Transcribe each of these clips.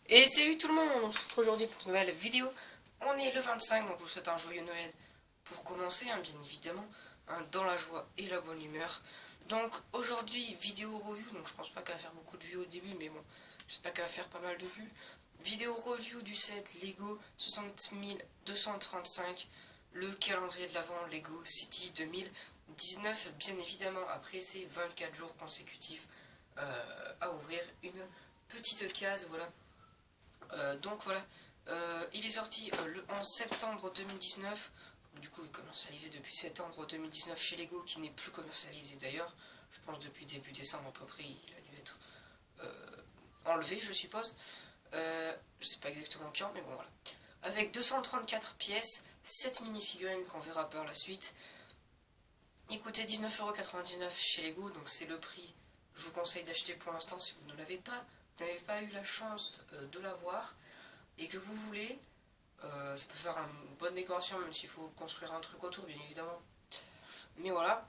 Et salut tout le monde, on se retrouve aujourd'hui pour une nouvelle vidéo. On est le 25, donc je vous souhaite un joyeux Noël pour commencer, hein, bien évidemment, hein, dans la joie et la bonne humeur. Donc aujourd'hui, vidéo review, donc je pense pas qu'elle va faire beaucoup de vues au début, mais bon, j'espère qu'elle va faire pas mal de vues. Vidéo review du set Lego 60235, le calendrier de l'Avent Lego City 2019, bien évidemment, après ces 24 jours consécutifs à ouvrir une petite case, voilà. Donc voilà, il est sorti le 11 septembre 2019. Du coup, il est commercialisé depuis septembre 2019 chez Lego, qui n'est plus commercialisé d'ailleurs. Je pense depuis début décembre à peu près, il a dû être enlevé, je suppose. Je sais pas exactement quand, mais bon voilà. Avec 234 pièces, 7 mini-figurines qu'on verra par la suite. Il coûtait 19,99€ chez Lego, donc c'est le prix. Je vous conseille d'acheter pour l'instant si vous ne l'avez pas. Vous n'avez pas eu la chance de l'avoir et que vous voulez, ça peut faire une bonne décoration, même s'il faut construire un truc autour, bien évidemment. Mais voilà.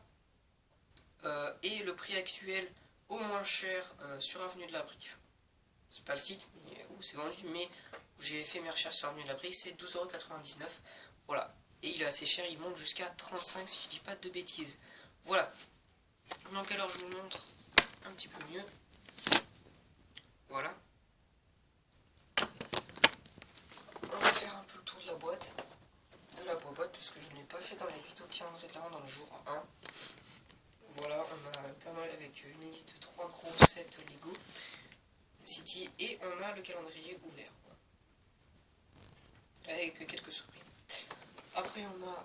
Et le prix actuel au moins cher sur Avenue de la Brique. C'est pas le site où c'est vendu, mais où j'ai fait mes recherches sur Avenue de la Brique, c'est 12,99€. Voilà. Et il est assez cher, il monte jusqu'à 35 si je dis pas de bêtises. Voilà. Donc alors je vous montre un petit peu mieux. Voilà. On va faire un peu le tour de la boîte. Boîte, puisque je ne l'ai pas fait dans la vidéo calendrier de l'Avent dans le jour 1. Voilà, on a Père Noël avec une liste de 3 gros sets Lego City et on a le calendrier ouvert. Voilà. Avec quelques surprises. Après on a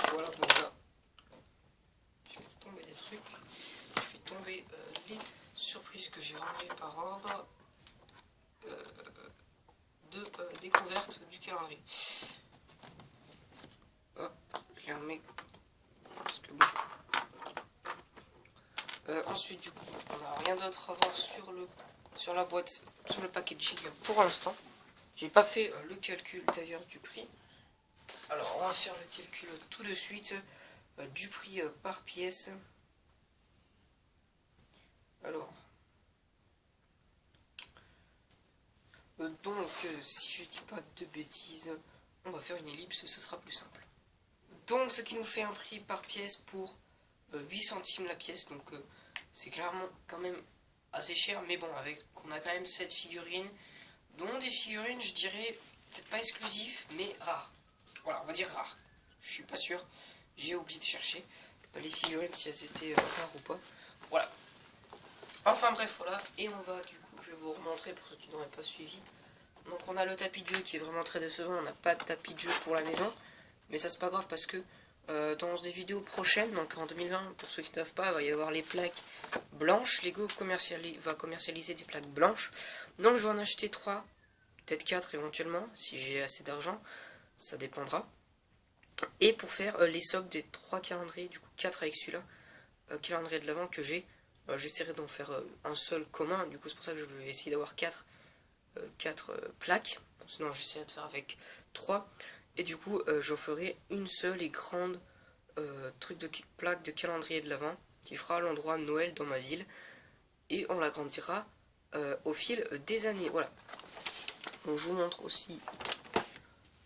voilà, bon là, je fais tomber des trucs. Je fais tomber les surprises que j'ai rangées par ordre de découverte du calendrier. Hop, je les remets. Parce que bon. Ensuite, du coup, on n'a rien d'autre à voir sur la boîte, sur le packaging pour l'instant. J'ai pas fait le calcul d'ailleurs du prix. Alors, on va faire le calcul tout de suite du prix par pièce. Alors, donc, si je dis pas de bêtises, on va faire une ellipse, ce sera plus simple. Donc, ce qui nous fait un prix par pièce pour 8 centimes la pièce, donc c'est clairement quand même assez cher, mais bon, avec on a quand même 7 figurines, dont des figurines, je dirais, peut-être pas exclusives, mais rares. Voilà, on va dire rares. Je suis pas sûr, j'ai oublié de chercher les figurines si elles étaient rares ou pas. Voilà. Enfin bref, voilà, et on va du coup, je vais vous remontrer pour ceux qui n'auraient pas suivi. Donc on a le tapis de jeu qui est vraiment très décevant, on n'a pas de tapis de jeu pour la maison, mais ça c'est pas grave parce que dans des vidéos prochaines, donc en 2020, pour ceux qui ne savent pas, il va y avoir les plaques blanches. Lego va commercialiser des plaques blanches. Donc je vais en acheter 3, peut-être 4 éventuellement, si j'ai assez d'argent, ça dépendra. Et pour faire les socles des 3 calendriers, du coup 4 avec celui-là, calendrier de l'Avent que j'ai, j'essaierai d'en faire un seul commun, du coup c'est pour ça que je vais essayer d'avoir 4 plaques, sinon j'essaierai de faire avec 3. Et du coup, j'en ferai une seule et grande truc de plaque de calendrier de l'Avent qui fera l'endroit Noël dans ma ville. Et on l'agrandira au fil des années. Voilà. Donc je vous montre aussi.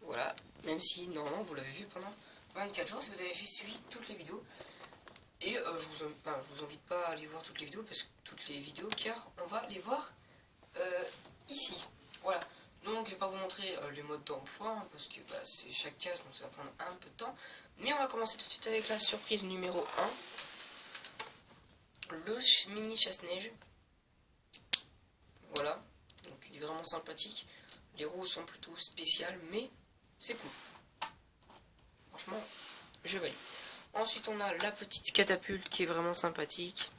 Voilà. Même si normalement vous l'avez vu pendant 24 jours, si vous avez suivi toutes les vidéos. Et je vous invite pas à aller voir toutes les vidéos, toutes les vidéos, car on va les voir ici. Voilà. Donc je vais pas vous montrer les modes d'emploi, hein, parce que c'est chaque case, donc ça va prendre un peu de temps. Mais on va commencer tout de suite avec la surprise numéro 1. Le mini chasse-neige. Voilà. Donc il est vraiment sympathique. Les roues sont plutôt spéciales, mais c'est cool. Franchement, je valide. Ensuite on a la petite catapulte qui est vraiment sympathique.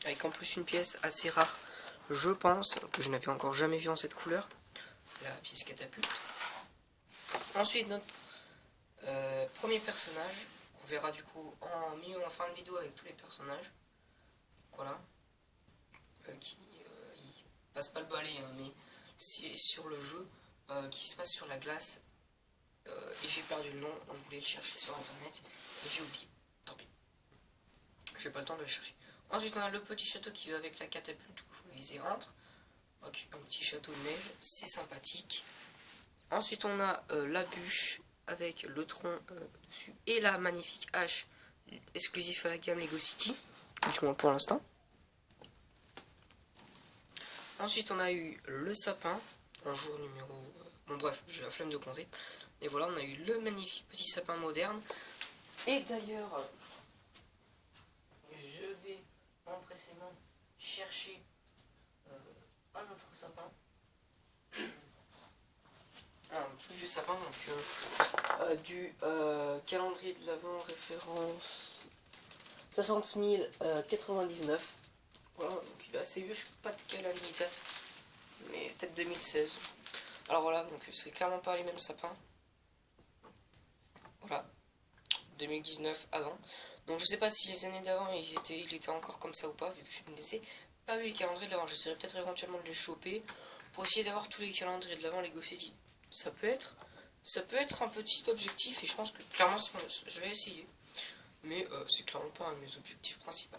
Avec en plus une pièce assez rare, je pense, que je n'avais encore jamais vu en cette couleur. La pièce catapulte. Ensuite notre premier personnage, qu'on verra du coup en milieu ou en fin de vidéo avec tous les personnages. Voilà. Qui il passe pas le balai, hein, mais c'est sur le jeu qui se passe sur la glace. Et j'ai perdu le nom, je voulais le chercher sur internet, et j'ai oublié. Tant pis. j'ai pas le temps de le chercher. Ensuite on a le petit château qui va avec la catapulte, il faut viser entre. Donc, un petit château de neige, c'est sympathique. Ensuite on a la bûche avec le tronc dessus et la magnifique hache exclusif à la gamme Lego City, du moins pour l'instant. Ensuite on a eu le sapin en jour numéro... bon bref, j'ai la flemme de compter. Et voilà, on a eu le magnifique petit sapin moderne. Et d'ailleurs, je vais empressément chercher un autre sapin. Un plus vieux sapin, donc du calendrier de l'Avent référence 60 099. Voilà, donc il est assez vieux, je sais pas de quelle année il date, mais peut-être 2016. Alors voilà, donc c'est clairement pas les mêmes sapins. Voilà, 2019 avant. Donc je sais pas si les années d'avant il était encore comme ça ou pas, vu que je ne les ai pas vu les calendriers de l'Avent. J'essaierai peut-être éventuellement de les choper pour essayer d'avoir tous les calendriers de l'Avent Lego City. Ça peut être un petit objectif et je pense que clairement je vais essayer. Mais c'est clairement pas un de mes objectifs principaux.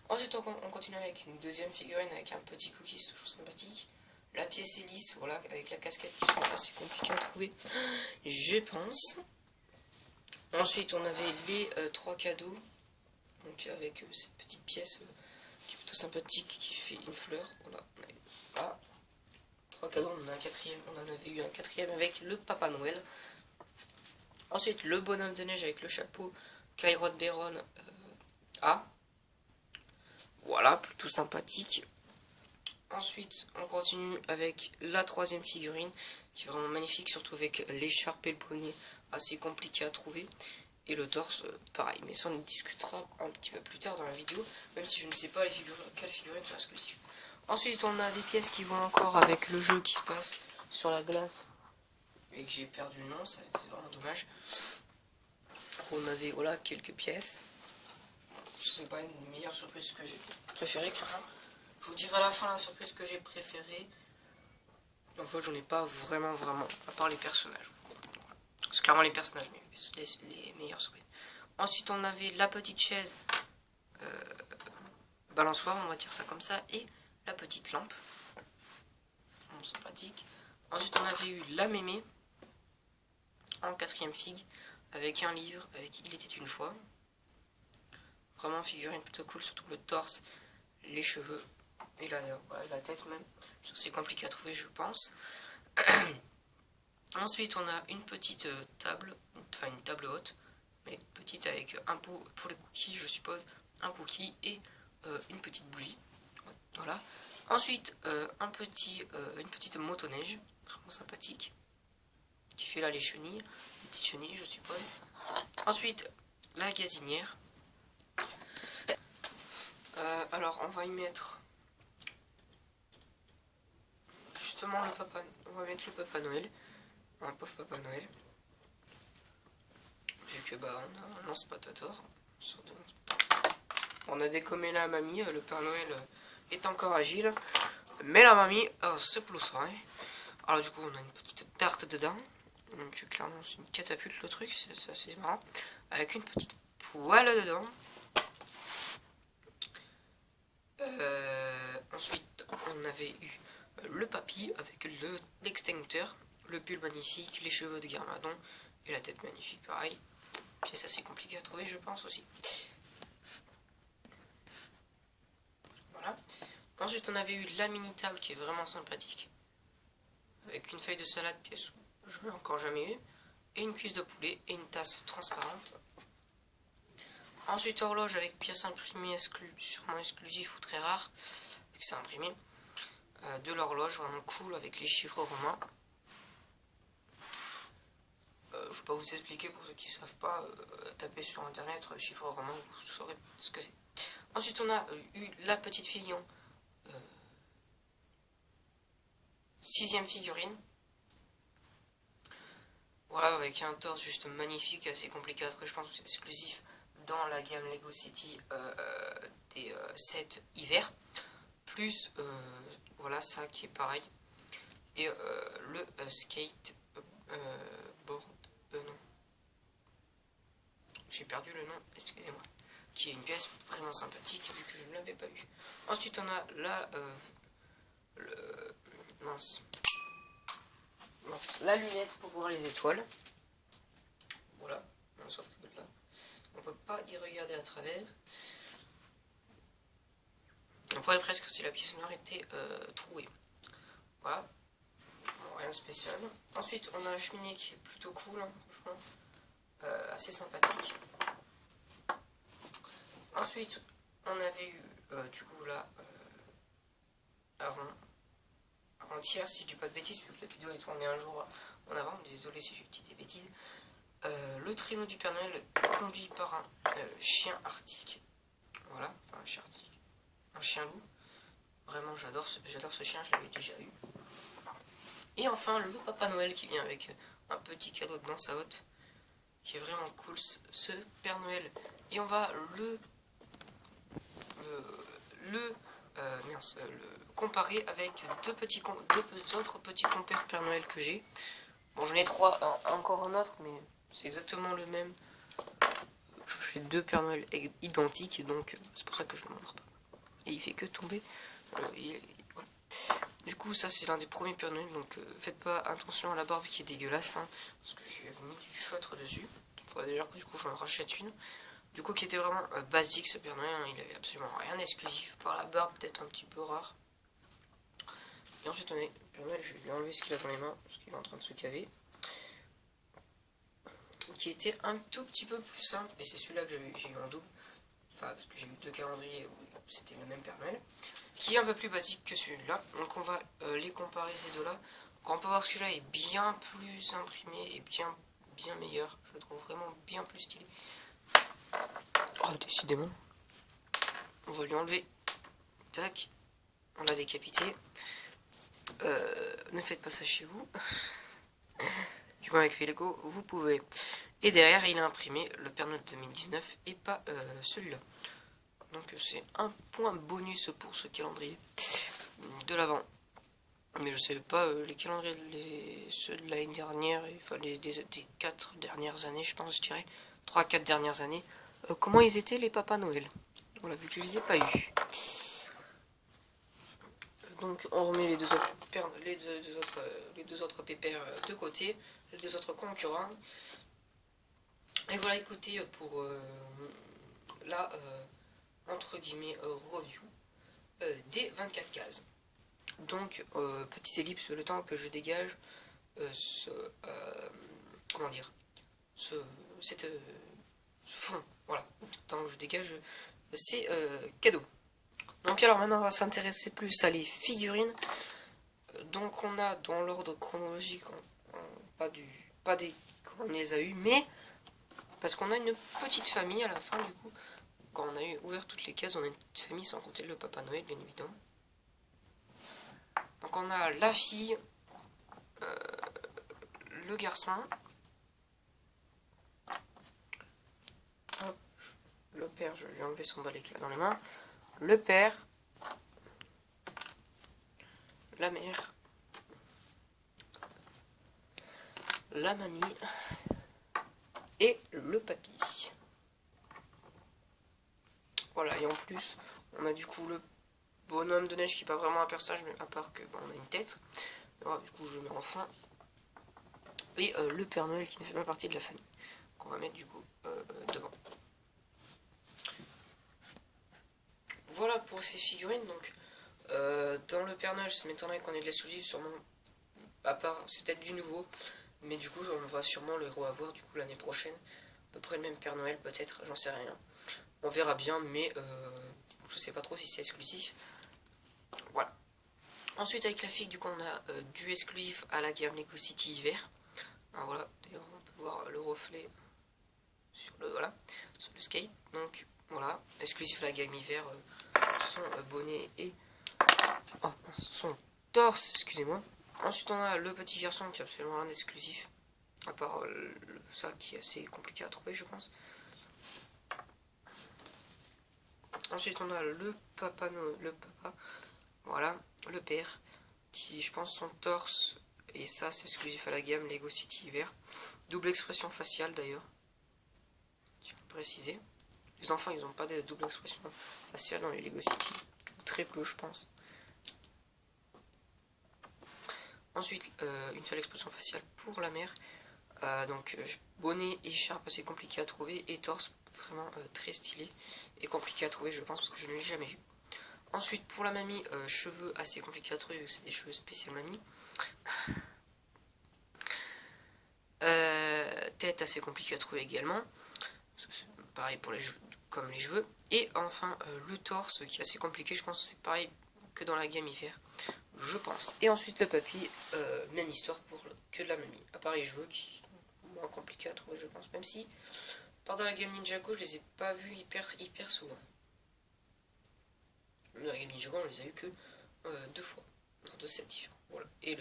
Ensuite on continue avec une deuxième figurine avec un petit cookie, c'est toujours sympathique. La pièce est lisse, voilà, avec la casquette qui sont assez compliquées à trouver, je pense. Ensuite on avait les 3 cadeaux, donc avec cette petite pièce qui est plutôt sympathique, qui fait une fleur. Voilà, on avait là 3 cadeaux, on en avait eu un quatrième avec le Papa Noël. Ensuite le bonhomme de neige avec le chapeau Kairon Beron A. Voilà, plutôt sympathique. Ensuite, on continue avec la troisième figurine, qui est vraiment magnifique, surtout avec l'écharpe et le bonnet, assez compliqué à trouver. Et le torse, pareil. Mais ça, on en discutera un petit peu plus tard dans la vidéo, même si je ne sais pas quelles figurines sont exclusives. Ensuite, on a des pièces qui vont encore avec le jeu qui se passe sur la glace, et que j'ai perdu le nom, c'est vraiment dommage. On avait, voilà, quelques pièces. C'est pas une meilleure surprise que j'ai préférée, clairement. Je vous dirai à la fin la surprise que j'ai préférée. En fait, j'en ai pas vraiment, à part les personnages. C'est clairement les personnages, mais les meilleures surprises. Ensuite, on avait la petite chaise balançoire, on va dire ça comme ça, et la petite lampe. Bon, sympathique. Ensuite, on avait eu la mémé en quatrième figue, avec un livre, avec Il était une fois. Vraiment figurine plutôt cool, surtout le torse, les cheveux et la tête même. C'est compliqué à trouver, je pense. Ensuite, on a une petite table, enfin une table haute, mais petite avec un pot pour les cookies, je suppose, un cookie et une petite bougie. Voilà. Ensuite, une petite motoneige, vraiment sympathique, qui fait là les chenilles, les petites chenilles, je suppose. Ensuite, la gazinière. Alors, on va y mettre justement on va mettre le Papa Noël, un pauvre Papa Noël, vu que bah on a un lance patator. On a décommé la mamie, le Père Noël est encore agile, mais la mamie c'est pour le soir. Alors du coup on a une petite tarte dedans, donc clairement c'est une catapulte le truc, c'est assez marrant, avec une petite poêle dedans. Ensuite on avait eu le papy avec l'extincteur, le pull magnifique, les cheveux de Garmadon et la tête magnifique pareil. C'est assez compliqué à trouver je pense aussi. Voilà. Ensuite on avait eu la mini table qui est vraiment sympathique, avec une feuille de salade que je n'ai encore jamais eu, et une cuisse de poulet et une tasse transparente. Ensuite horloge avec pièces imprimées sûrement exclusives ou très rares, vu que c'est imprimé. De l'horloge vraiment cool avec les chiffres romains. Je ne vais pas vous expliquer pour ceux qui ne savent pas, taper sur internet chiffres romains, vous saurez ce que c'est. Ensuite on a eu la petite figurine, 6ème figurine. Voilà, avec un torse juste magnifique, assez compliqué à trouver, je pense que c'est exclusif dans la gamme Lego City des 7 hiver. Plus, voilà, ça qui est pareil. Et le skate board, non. J'ai perdu le nom, excusez-moi. qui est une pièce vraiment sympathique vu que je ne l'avais pas eu. Ensuite on a là la lunette pour voir les étoiles. Voilà, sauf que là on peut pas y regarder à travers. On pourrait presque si la pièce noire était trouée. Voilà, bon, rien de spécial. Ensuite on a la cheminée qui est plutôt cool, hein, franchement, assez sympathique. Ensuite on avait eu du coup là avant-hier, si je dis pas de bêtises, vu que la vidéo est tournée un jour en avant, désolé si je dis des bêtises, le traîneau du Père Noël conduit par un chien arctique. Voilà, enfin un chien arctique, un chien loup. Vraiment j'adore ce chien, je l'avais déjà eu. Et enfin le Papa Noël qui vient avec un petit cadeau dans sa hotte, qui est vraiment cool, ce Père Noël. Et on va le comparer avec deux autres petits compères Père Noël que j'ai. Bon, j'en ai trois, encore un autre, mais c'est exactement le même. J'ai deux Père Noël identiques, donc c'est pour ça que je ne le montre pas. Et il fait que tomber. Voilà. Du coup, ça c'est l'un des premiers Père Noël, donc faites pas attention à la barbe qui est dégueulasse, hein, parce que j'ai mis du feutre dessus. Il faudrait déjà que du coup j'en rachète une. Du coup, qui était vraiment basique ce Père Noël, hein, il avait absolument rien d'exclusif, par la barbe peut-être un petit peu rare. Et ensuite on est Père Noël, je vais lui enlever ce qu'il a dans les mains, parce qu'il est en train de se caver. Qui était un tout petit peu plus simple, et c'est celui-là que j'ai eu en double. Enfin, parce que j'ai eu deux calendriers où c'était le même Père Noël. Qui est un peu plus basique que celui-là. Donc on va les comparer ces deux-là. On peut voir que celui-là est bien plus imprimé et bien meilleur. Je le trouve vraiment bien plus stylé. Oh, décidément. On va lui enlever. Tac. On l'a décapité. Ne faites pas ça chez vous. Du moins avec les Lego, vous pouvez. Et derrière, il a imprimé le Père Noël 2019 et pas celui-là. Donc c'est un point bonus pour ce calendrier de l'avant. Mais je ne savais pas les calendriers, ceux de l'année dernière, enfin des 4 dernières années, je pense, je dirais. 3-4 dernières années. Comment ils étaient les Papa Noël. Voilà, vu que je les ai pas eu. Donc on remet les deux autres pépères de côté, les deux autres concurrents. Et voilà, écoutez, pour la entre guillemets review des 24 cases. Donc petite ellipse, le temps que je dégage comment dire, ce fond, voilà, le temps que je dégage c'est cadeau. Donc alors maintenant on va s'intéresser plus à les figurines. Donc on a dans l'ordre chronologique, pas des qu'on les a eu, mais parce qu'on a une petite famille à la fin du coup. Quand on a ouvert toutes les cases, on a une petite famille sans compter le Papa Noël bien évidemment. Donc on a la fille, le garçon, hop, le père, je vais lui enlever son balai qu'il a dans les mains, le père, la mère, la mamie et le papy. Voilà, et en plus, on a du coup le bonhomme de neige qui n'est pas vraiment un personnage, mais à part que bon, on a une tête. Alors, du coup, je le mets en fond. Et le Père Noël qui ne fait pas partie de la famille, qu'on va mettre du coup devant. Voilà pour ces figurines. Donc, dans le Père Noël, ça m'étonnerait qu'on ait de l'exclusif, sûrement. À part, c'est peut-être du nouveau, mais du coup, on va sûrement le revoir du coup l'année prochaine. À peu près le même Père Noël, peut-être, j'en sais rien. On verra bien, mais je sais pas trop si c'est exclusif. Voilà. Ensuite, avec la fille, du coup, on a du exclusif à la gamme Lego City hiver. Alors, voilà, d'ailleurs, on peut voir le reflet sur le skate. Donc, voilà, exclusif à la gamme hiver, son bonnet et son torse, excusez-moi. Ensuite, on a le petit garçon qui a absolument rien d'exclusif, à part ça qui est assez compliqué à trouver, je pense. Ensuite, on a le papa, voilà, le père, qui, je pense, son torse, et ça, c'est exclusif à la gamme Lego City hiver. Double expression faciale, d'ailleurs, si je peux préciser. Les enfants, ils n'ont pas de double expression faciale dans les Lego City. Très peu, je pense. Ensuite, une seule expression faciale pour la mère. Donc, bonnet, écharpe, c'est compliqué à trouver. Et torse, vraiment très stylé. Et compliqué à trouver, je pense, parce que je ne l'ai jamais vu. Ensuite, pour la mamie, cheveux assez compliqués à trouver, vu que c'est des cheveux spéciaux mamie. Tête assez compliquée à trouver également. Pareil pour les cheveux, comme les cheveux. Et enfin, le torse, qui est assez compliqué, je pense que c'est pareil que dans la gamme hiver. Je pense. Et ensuite le papy, même histoire pour que de la mamie. À part les cheveux qui sont moins compliqués à trouver, je pense. Même si, pendant la gamme Ninjago, je les ai pas vus hyper souvent. Dans la gamme Ninjago, on les a eu que 2 fois. Dans 2 sets différents. Voilà. Et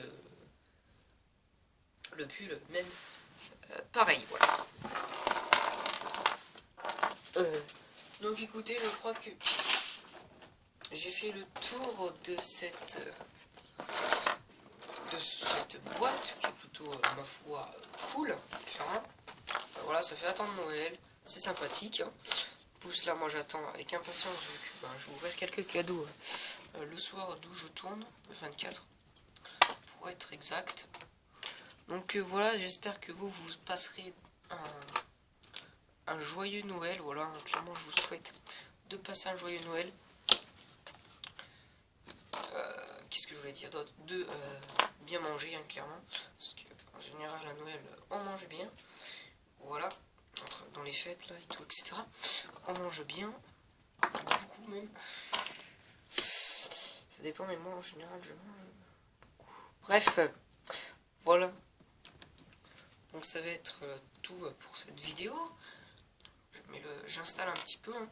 le pull, même pareil, voilà. Donc écoutez, je crois que j'ai fait le tour de cette boîte qui est plutôt, ma foi, cool, clairement. Voilà, ça fait attendre Noël, c'est sympathique. Hein. Pouce là, moi j'attends avec impatience, vu que je vais ouvrir quelques cadeaux le soir d'où je tourne, le 24, pour être exact. Donc voilà, j'espère que vous passerez un joyeux Noël. Voilà, clairement je vous souhaite de passer un joyeux Noël. Qu'est-ce que je voulais dire d'autre? De bien manger, hein, clairement, parce qu'en général à Noël on mange bien, voilà, dans les fêtes là et tout, etc. On mange bien, beaucoup même, ça dépend, mais moi en général je mange beaucoup. Bref, voilà, donc ça va être tout pour cette vidéo. J'installe un petit peu hein,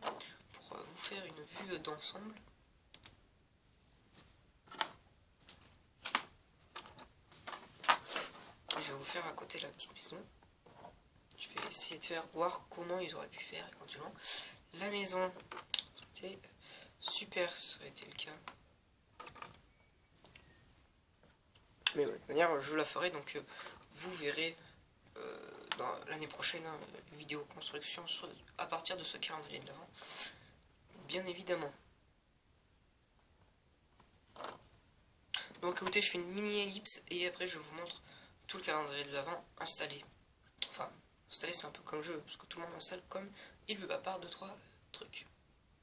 pour vous faire une vue d'ensemble. Je vais vous faire à côté la petite maison. Je vais essayer de faire voir comment ils auraient pu faire éventuellement. La maison, c'était super, ça aurait été le cas. Mais ouais, de toute manière, je la ferai, donc vous verrez dans l'année prochaine une vidéo construction à partir de ce calendrier de l'Avent. Bien évidemment. Donc écoutez, je fais une mini ellipse et après je vous montre tout le calendrier de l'Avent installé. Enfin, installé c'est un peu comme jeu, parce que tout le monde installe comme il veut, à part 2-3 trucs.